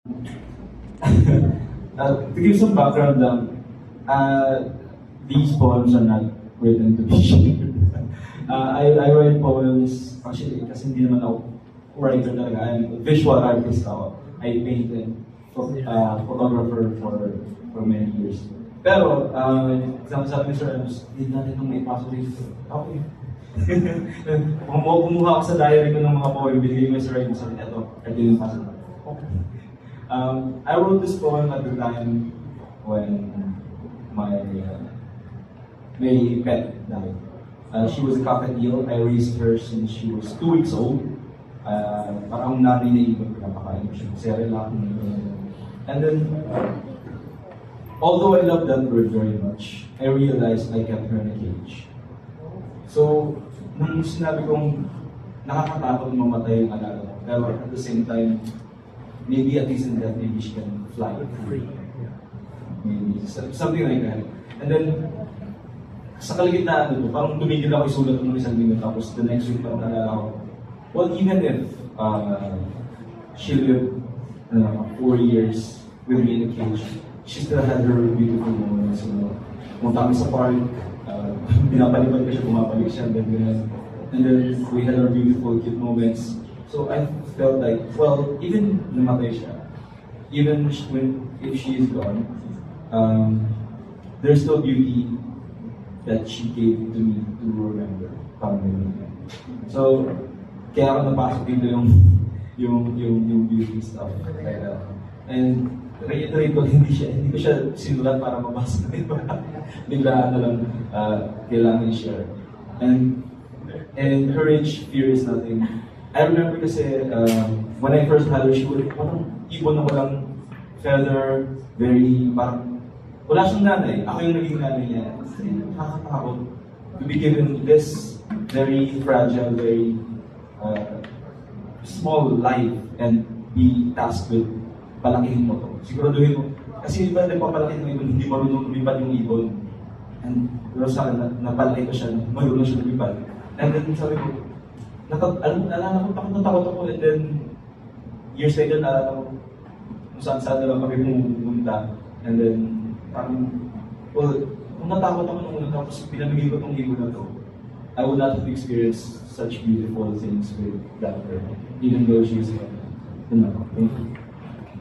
To give some background these poems are not written to be shared. I write poems, actually, kasi hindi naman ako writer talaga. I'm a visual artist ako. I paint and photographer for many years. Pero, sabi ni Sir Ems, hindi natin itong may pasok dito. Okay. Kumuha ako sa diary ko ng mga poem, binigay ko sa Sir Ems, sabi ito, ito yung pasok. I wrote this poem at the time when my pet died. She was a cockatiel. I raised her since she was 2 weeks old. Parang nanay na ibon, pinapakain ko siya. Cerelac. And then, although I love that bird very much, I realized I kept her in a cage. So, nung sinabi kong nakakatakot mamatay yung alaga ko, pero at the same time, maybe at least in that, maybe she can fly free. Maybe something like that. And then, sa kaligitnaan nito, parang tumigil ako isulat ng isang linggo, tapos the next week parang nalala ko, well, even if she lived 4 years with me in a cage, she still had her beautiful moments. Pumunta kami sa park, pinapalipad ko siya, bumabalik siya, and then we had our beautiful, cute moments. So I felt like, well, even namatay siya, even if she is gone, there's still beauty that she gave to me to remember. So, kaya ako napasok dito yung beauty stuff. And reiterate ko, hindi ko siya sinulat para mabasa na ito. Biglaan na lang kailangan i-share. And courage, fear is nothing. I remember kasi when I first had her, she was parang ibon na walang feather, very parang wala siyang nanay. Ako yung naging nanay niya. Kasi nakakatakot to be given this very fragile, very small life and be tasked with palakihin mo to. Siguraduhin mo. Kasi iba din papalakihin ng ibon, hindi marunong lumipad yung ibon. And pero sa akin, napalaki ko siya, marunong siya lumipad. And then sabi ko, takot ako, and then years later, naalala ko kung saan na lang kami pumunta. And then, well, kung natakot ako nung una, tapos pinamigay ko itong ibon na to, I would not have experienced such beautiful things with that girl, even though she's gone. Thank you.